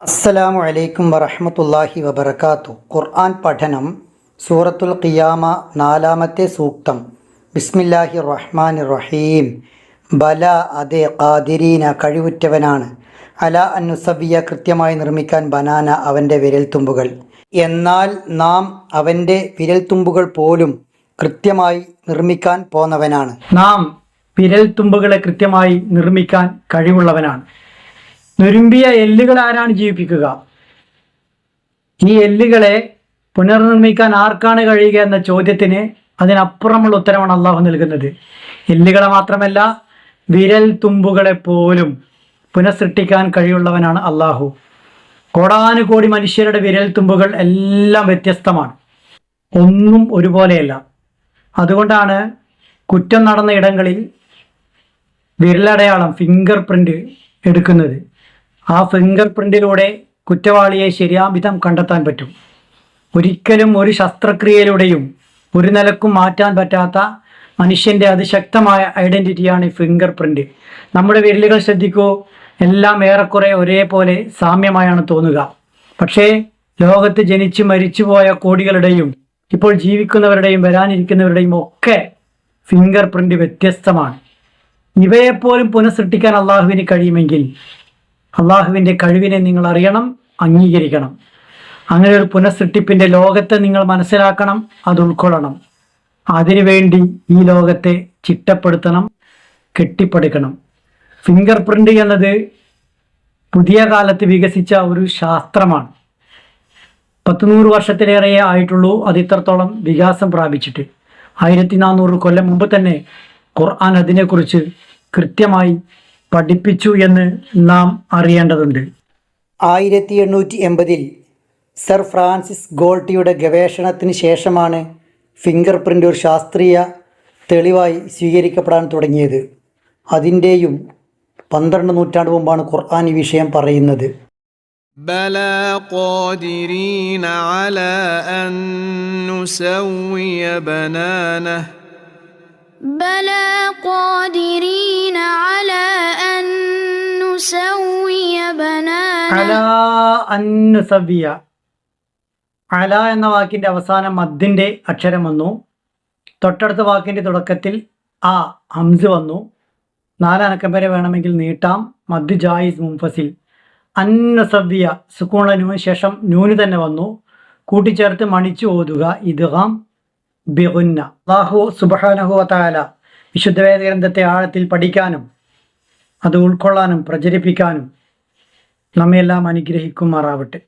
അസ്സലാമു അലൈക്കും വറഹ്മത്തുള്ളാഹി വബറകാതുഹു. ഖുർആൻ പഠനം സൂറത്തുൽ ഖിയാമ നാലാമത്തെ സൂക്തം. ബിസ്മില്ലാഹിർ റഹ്മാനിർ റഹീം. ബല അതെ ഖാദിരീന കഴിവുറ്റവനാണ്, അല അന്നുസവിയ കൃത്യമായി നിർമ്മിക്കാൻ ബനാന അവൻ്റെ വിരൽത്തുമ്പുകൾ. എന്നാൽ നാം അവൻ്റെ വിരൽത്തുമ്പുകൾ പോലും കൃത്യമായി നിർമ്മിക്കാൻ പോന്നവനാണ്. നാം വിരൽത്തുമ്പുകളെ കൃത്യമായി നിർമ്മിക്കാൻ കഴിവുള്ളവനാണ്. നുരുമ്പിയ എല്ലുകൾ ആരാണ് ജീവിപ്പിക്കുക? ഈ എല്ലുകളെ പുനർനിർമ്മിക്കാൻ ആർക്കാണ് കഴിയുക എന്ന ചോദ്യത്തിന് അതിനപ്പുറമുള്ള ഉത്തരമാണ് അള്ളാഹു നൽകുന്നത്. എല്ലുകളെ മാത്രമല്ല, വിരൽ തുമ്പുകളെ പോലും പുനഃസൃഷ്ടിക്കാൻ കഴിവുള്ളവനാണ് അള്ളാഹു. കോടാനുകോടി മനുഷ്യരുടെ വിരൽ തുമ്പുകൾ എല്ലാം വ്യത്യസ്തമാണ്, ഒന്നും ഒരുപോലെയല്ല. അതുകൊണ്ടാണ് കുറ്റം നടന്ന ഇടങ്ങളിൽ വിരലടയാളം ഫിംഗർ പ്രിൻ്റ് എടുക്കുന്നത്. ആ ഫിംഗർ പ്രിൻറ്റിലൂടെ കുറ്റവാളിയെ ശരിയാംവിധം കണ്ടെത്താൻ പറ്റും. ഒരിക്കലും ഒരു ശസ്ത്രക്രിയയിലൂടെയും ഒരു നിലക്കും മാറ്റാൻ പറ്റാത്ത മനുഷ്യൻ്റെ അതിശക്തമായ ഐഡൻറ്റിറ്റിയാണ് ഈ ഫിംഗർ പ്രിൻ്റ്. നമ്മുടെ വിരലുകൾ ശ്രദ്ധിക്കൂ, എല്ലാം ഏറെക്കുറെ ഒരേപോലെ സാമ്യമായാണ് തോന്നുക. പക്ഷേ ലോകത്ത് ജനിച്ച് മരിച്ചുപോയ കോടികളുടെയും ഇപ്പോൾ ജീവിക്കുന്നവരുടെയും വരാനിരിക്കുന്നവരുടെയും ഒക്കെ ഫിംഗർ പ്രിൻ്റ് വ്യത്യസ്തമാണ്. ഇവയെപ്പോലും പുനഃസൃഷ്ടിക്കാൻ അള്ളാഹുവിന് കഴിയുമെങ്കിൽ അള്ളാഹുവിൻ്റെ കഴിവിനെ നിങ്ങൾ അറിയണം, അംഗീകരിക്കണം. അങ്ങനെ ഒരു പുനഃസൃഷ്ടിപ്പിൻ്റെ ലോകത്തെ നിങ്ങൾ മനസ്സിലാക്കണം, അത് ഉൾക്കൊള്ളണം. അതിനുവേണ്ടി ഈ ലോകത്തെ ചിട്ടപ്പെടുത്തണം, കെട്ടിപ്പടുക്കണം. ഫിംഗർ പ്രിൻ്റ് എന്നത് പുതിയ കാലത്ത് വികസിച്ച ഒരു ശാസ്ത്രമാണ്. 100 വർഷത്തിലേറെ ആയിട്ടുള്ളൂ അത് ഇത്രത്തോളം വികാസം പ്രാപിച്ചിട്ട്. 1400 കൊല്ലം മുമ്പ് തന്നെ ഖുർആൻ അതിനെക്കുറിച്ച് കൃത്യമായി പഠിപ്പിച്ചു എന്ന് നാം അറിയേണ്ടതുണ്ട്. 1880 സർ ഫ്രാൻസിസ് ഗോൾട്ടിയുടെ ഗവേഷണത്തിന് ശേഷമാണ് ഫിംഗർ പ്രിൻ്റ് ഒരു ശാസ്ത്രീയ തെളിവായി സ്വീകരിക്കപ്പെടാൻ തുടങ്ങിയത്. അതിൻ്റെയും 12 നൂറ്റാണ്ട് മുമ്പാണ് ഖുർആൻ ഈ വിഷയം പറയുന്നത്. بلى قادرين على أن نسوي بنانه بلى قادرين على أن نسوي بنانه അലാ അന്നുസവ്യ. അല എന്ന വാക്കിൻ്റെ അവസാനം മദ്ദിൻ്റെ അക്ഷരം വന്നു. തൊട്ടടുത്ത വാക്കിൻ്റെ തുടക്കത്തിൽ ആ ഹംസ് വന്നു. 4 അനക്കം വരെ വേണമെങ്കിൽ നീട്ടാം. മദ് ജായിസ് മുൻഫസിൽ. അന്നുസവ്യ സുക്കൂണ നൂന് ശേഷം നൂന് തന്നെ വന്നു. കൂട്ടിച്ചേർത്ത് മണിച്ചു ഓതുക. ഇദ്ഗാം ബിഗുന്ന. അല്ലാഹു സുബ്ഹാനഹു വ തആല വിശുദ്ധ വേദഗ്രന്ഥത്തെ ആഴത്തിൽ പഠിക്കാനും അത് ഉൾക്കൊള്ളാനും പ്രചരിപ്പിക്കാനും നമ്മയെല്ലാം അനുഗ്രഹിക്കുമാറാവട്ടെ.